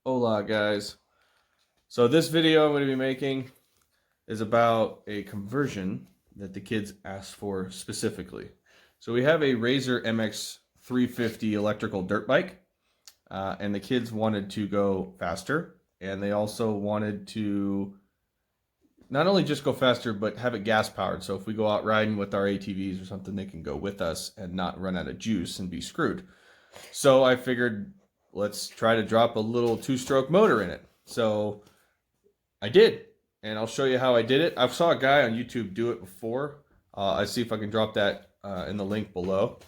Hola guys. So this video I'm going to be making is about a conversion that the kids asked for specifically. So we have a Razor MX350 electrical dirt bike, and the kids wanted to go faster, and they also wanted to not only just go faster, but have it gas powered. So if we go out riding with our ATVs or something, they can go with us and not run out of juice and be screwed. So I figured let's try to drop a little two-stroke motor in it. So I did, and I'll show you how I did it. I saw a guy on YouTube do it before. I see if I can drop that in the link below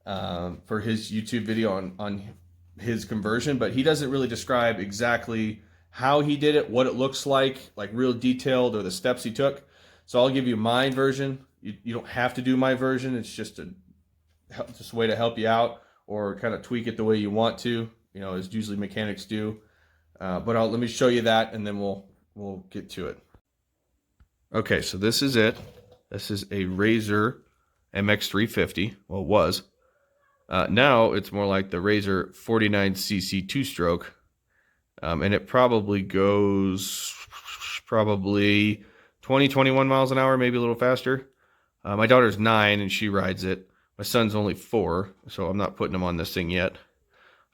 for his YouTube video on his conversion, but he doesn't really describe exactly how he did it, what it looks like real detailed, or the steps he took. So I'll give you my version. You don't have to do my version. It's just a way to help you out, or kind of tweak it the way you want to, as usually mechanics do. But let me show you that, and then we'll get to it. Okay, so this is it. This is a Razor MX350. Well, it was. Now it's more like the Razor 49cc two-stroke, and it probably goes 20-21 miles an hour, maybe a little faster. My daughter's 9 and she rides it. My son's only 4, so I'm not putting him on this thing yet.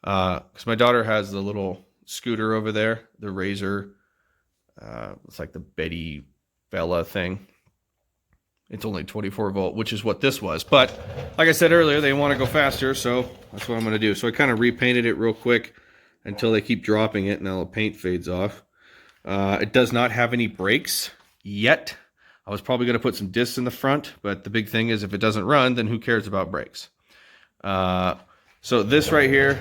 Because my daughter has the little scooter over there, the Razor. It's like the Betty Bella thing. It's only 24 volt, which is what this was. But like I said earlier, they want to go faster, so that's what I'm going to do. So I kind of repainted it real quick until they keep dropping it. Now the paint fades off. It does not have any brakes yet. I was probably going to put some discs in the front, but the big thing is if it doesn't run, then who cares about brakes? So this right here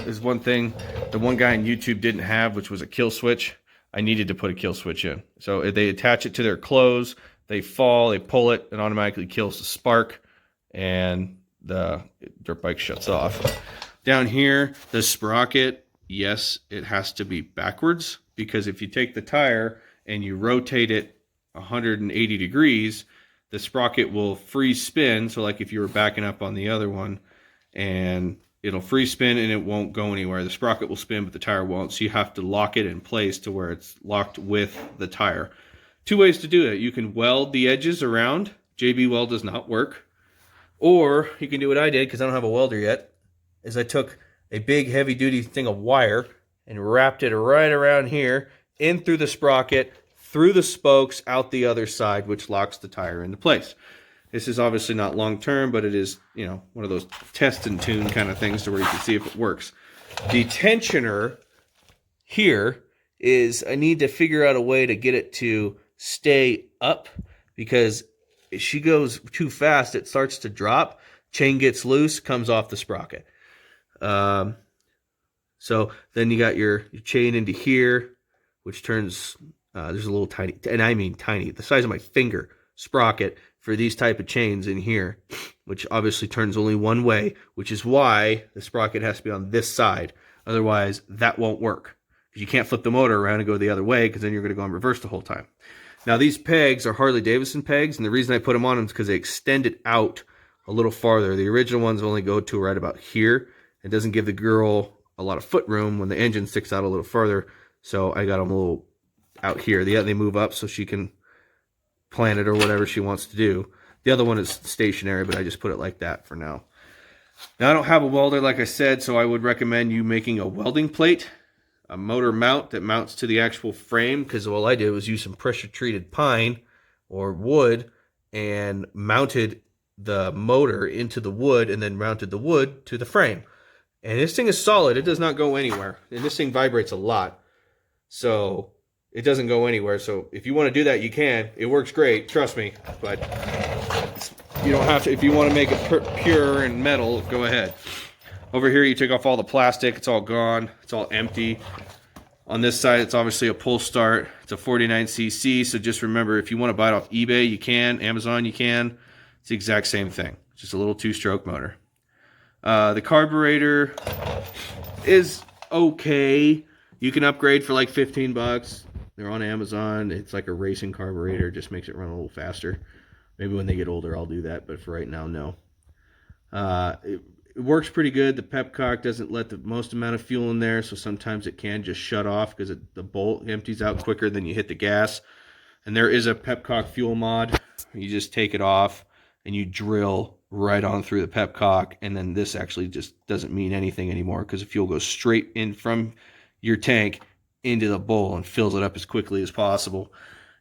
is one thing the one guy on YouTube didn't have, which was a kill switch. I needed to put a kill switch in. So they attach it to their clothes, they fall, they pull it, it automatically kills the spark, and the dirt bike shuts off. Down here, the sprocket, yes, it has to be backwards, because if you take the tire and you rotate it 180 degrees, the sprocket will freeze spin. So like if you were backing up on the other one, and it'll free spin and it won't go anywhere. The sprocket will spin, but the tire won't. So you have to lock it in place to where it's locked with the tire. 2 ways to do it. You can weld the edges around. JB Weld does not work. Or you can do what I did, because I don't have a welder yet, is I took a big heavy duty thing of wire and wrapped it right around here, in through the sprocket, through the spokes, out the other side, which locks the tire into place. This is obviously not long term, but it is, one of those test and tune kind of things to where you can see if it works. The tensioner here is I need to figure out a way to get it to stay up, because if she goes too fast, it starts to drop. Chain gets loose, comes off the sprocket. So then you got your chain into here, which turns, there's a little tiny, and I mean tiny, the size of my finger sprocket for these type of chains in here, which obviously turns only one way, which is why the sprocket has to be on this side. Otherwise, that won't work. You can't flip the motor around and go the other way, because then you're going to go in reverse the whole time. Now, these pegs are Harley-Davidson pegs, and the reason I put them on them is because they extend it out a little farther. The original ones only go to right about here. It doesn't give the girl a lot of foot room when the engine sticks out a little farther, so I got them a little out here. They move up so she can plan it or whatever she wants to do. The other one is stationary, but I just put it like that for now. Now, I don't have a welder, like I said, so I would recommend you making a welding plate, a motor mount that mounts to the actual frame, because all I did was use some pressure-treated pine or wood and mounted the motor into the wood, and then mounted the wood to the frame. And this thing is solid. It does not go anywhere. And this thing vibrates a lot, so it doesn't go anywhere. So if you want to do that, you can. It works great, trust me. But you don't have to. If you want to make it pure and metal, go ahead. Over here, you take off all the plastic. It's all gone. It's all empty. On this side, it's obviously a pull start. It's a 49cc, so just remember, if you want to buy it off eBay, you can. Amazon, you can. It's the exact same thing. Just a little two-stroke motor. The carburetor is okay. You can upgrade for like 15 bucks. They're on Amazon. It's like a racing carburetor. Just makes it run a little faster. Maybe when they get older, I'll do that, but for right now, no. it works pretty good. The Pepcock doesn't let the most amount of fuel in there, so sometimes it can just shut off because the bolt empties out quicker than you hit the gas. And there is a Pepcock Fuel Mod. You just take it off and you drill right on through the Pepcock, and then this actually just doesn't mean anything anymore because the fuel goes straight in from your tank into the bowl and fills it up as quickly as possible.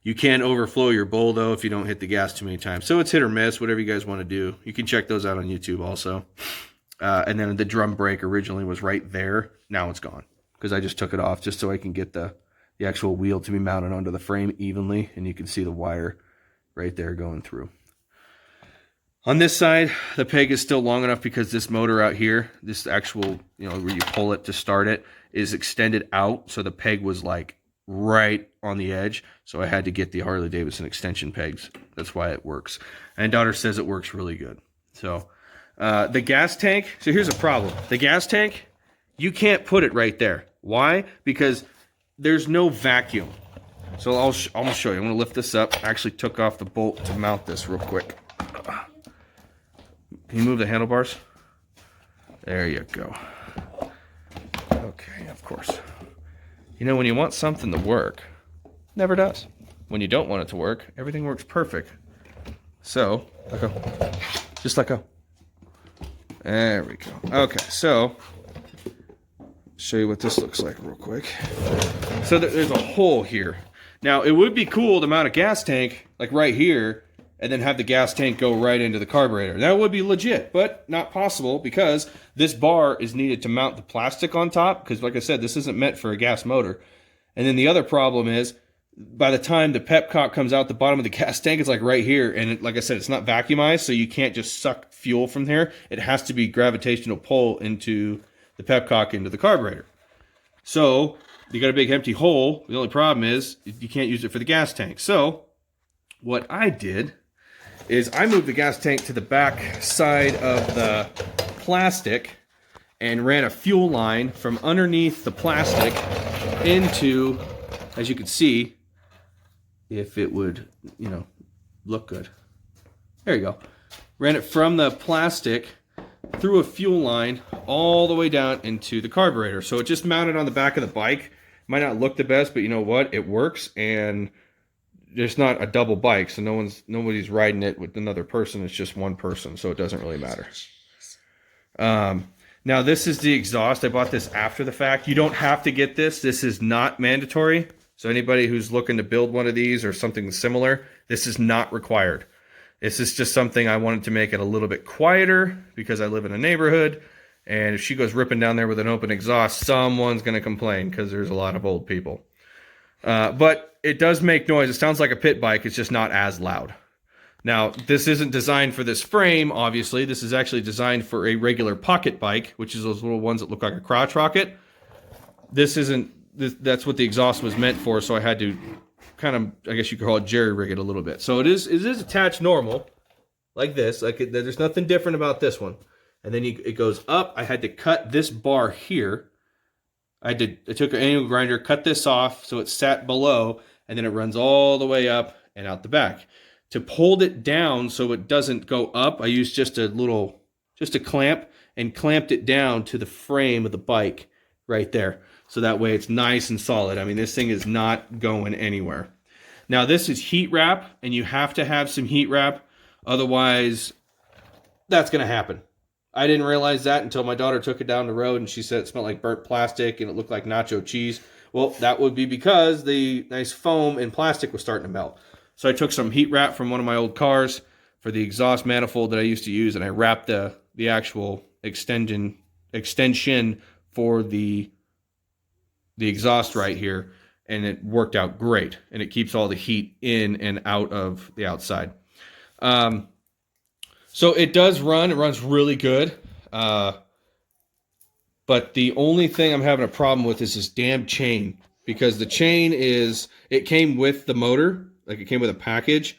You can overflow your bowl, though, if you don't hit the gas too many times. So it's hit or miss, whatever you guys want to do. You can check those out on YouTube also. And then the drum brake originally was right there. Now it's gone because I just took it off just so I can get the actual wheel to be mounted onto the frame evenly. And you can see the wire right there going through. On this side, the peg is still long enough because this motor out here, this actual, where you pull it to start it, is extended out. So the peg was like right on the edge. So I had to get the Harley-Davidson extension pegs. That's why it works. And daughter says it works really good. So the gas tank, so here's a problem. The gas tank, you can't put it right there. Why? Because there's no vacuum. So I'm going to show you. I'm going to lift this up. I actually took off the bolt to mount this real quick. Can you move the handlebars? There you go. Okay, of course. When you want something to work, it never does. When you don't want it to work, everything works perfect. So, let go. Just let go. There we go. Okay, so, show you what this looks like real quick. So there's a hole here. Now, it would be cool to mount a gas tank, like right here, and then have the gas tank go right into the carburetor. That would be legit, but not possible because this bar is needed to mount the plastic on top because, like I said, this isn't meant for a gas motor. And then the other problem is, by the time the Pepcock comes out the bottom of the gas tank, it's like right here, and like I said, it's not vacuumized, so you can't just suck fuel from there. It has to be gravitational pull into the Pepcock into the carburetor. So you got a big empty hole. The only problem is you can't use it for the gas tank. So what I did is I moved the gas tank to the back side of the plastic and ran a fuel line from underneath the plastic into, as you can see, if it would, look good. There you go. Ran it from the plastic through a fuel line all the way down into the carburetor. So it just mounted on the back of the bike. Might not look the best, but you know what? It works, and there's not a double bike, so nobody's riding it with another person. It's just one person, so it doesn't really matter. Now this is the exhaust. I bought this after the fact. You don't have to get this. This is not mandatory. So anybody who's looking to build one of these or something similar, this is not required. This is just something I wanted to make it a little bit quieter because I live in a neighborhood, and if she goes ripping down there with an open exhaust, someone's going to complain because there's a lot of old people. But it does make noise. It sounds like a pit bike. It's just not as loud. Now, this isn't designed for this frame, obviously. This is actually designed for a regular pocket bike, which is those little ones that look like a crotch rocket. This isn't, that's what the exhaust was meant for, so I had to kind of, I guess you could call it jerry-rig it a little bit. So it is attached normal, like this. There's nothing different about this one. And then it goes up. I had to cut this bar here. I took an angle grinder, cut this off so it sat below, and then it runs all the way up and out the back. To hold it down so it doesn't go up, I used just a clamp and clamped it down to the frame of the bike right there. So that way it's nice and solid. I mean, this thing is not going anywhere. Now this is heat wrap, and you have to have some heat wrap, otherwise that's going to happen. I didn't realize that until my daughter took it down the road and she said it smelled like burnt plastic and it looked like nacho cheese. Well, that would be because the nice foam and plastic was starting to melt. So I took some heat wrap from one of my old cars for the exhaust manifold that I used to use, and I wrapped the actual extension for the exhaust right here, and it worked out great. And it keeps all the heat in and out of the outside. So it does run. It runs really good. But the only thing I'm having a problem with is this damn chain, because the chain it came with the motor, like it came with a package,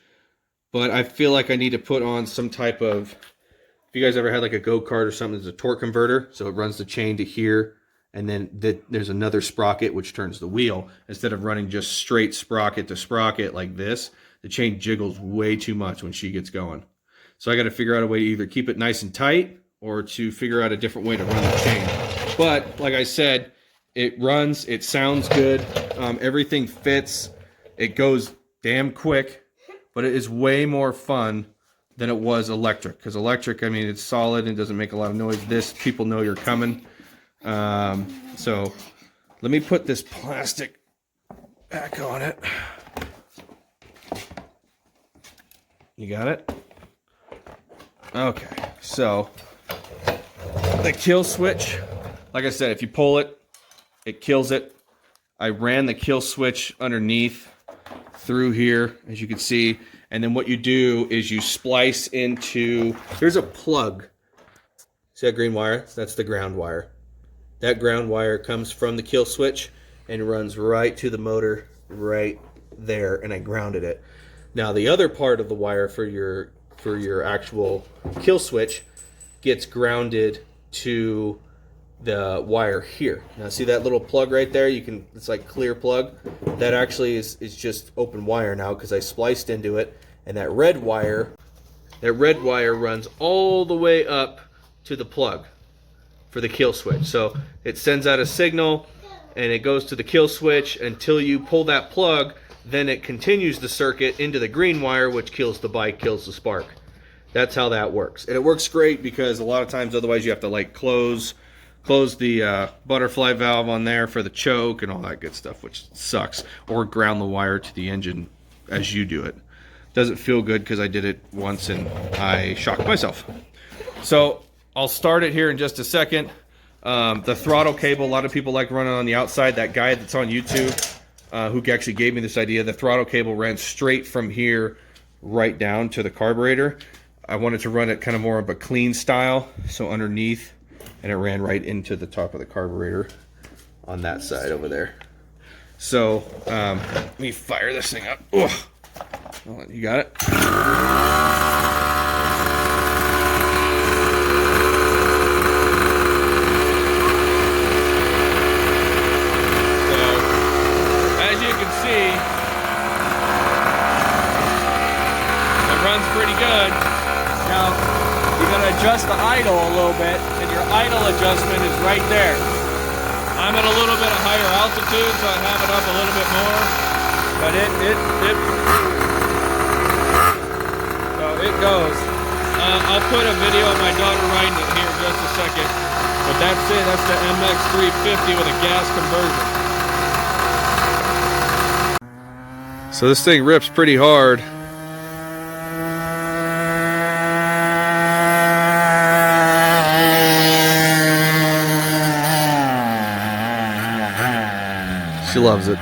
but I feel like I need to put on some type of, if you guys ever had like a go-kart or something, there's a torque converter, so it runs the chain to here, and then there's another sprocket which turns the wheel. Instead of running just straight sprocket to sprocket like this, the chain jiggles way too much when she gets going. So I got to figure out a way to either keep it nice and tight or to figure out a different way to run the chain. But like I said, it runs, it sounds good, everything fits, it goes damn quick, but it is way more fun than it was electric. Because electric, I mean, it's solid and doesn't make a lot of noise. This, people know you're coming. So let me put this plastic back on it. You got it? Okay, so the kill switch, like I said, if you pull it, it kills it. I ran the kill switch underneath through here, as you can see. And then what you do is you splice into, there's a plug. See that green wire? That's the ground wire. That ground wire comes from the kill switch and runs right to the motor right there, and I grounded it. Now the other part of the wire for your actual kill switch gets grounded to the wire here. Now see that little plug right there? It's like clear plug. That actually is just open wire now because I spliced into it, and that red wire runs all the way up to the plug for the kill switch. So it sends out a signal and it goes to the kill switch until you pull that plug, then it continues the circuit into the green wire, which kills the bike, kills the spark. That's how that works. And it works great because a lot of times otherwise you have to like close the butterfly valve on there for the choke and all that good stuff, which sucks. Or ground the wire to the engine as you do it. Doesn't feel good because I did it once and I shocked myself. So I'll start it here in just a second. The throttle cable, a lot of people like running on the outside. That guy that's on YouTube who actually gave me this idea, the throttle cable ran straight from here right down to the carburetor. I wanted to run it kind of more of a clean style, so underneath, and it ran right into the top of the carburetor on that side over there. So let me fire this thing up. Ugh. You got it? So, as you can see, it runs pretty good. Now, you're going to adjust the idle a little bit, and your idle adjustment is right there. I'm at a little bit of higher altitude, so I have it up a little bit more. But it goes. I'll put a video of my daughter riding it here in just a second. But that's it. That's the MX350 with a gas conversion. So this thing rips pretty hard. She loves it.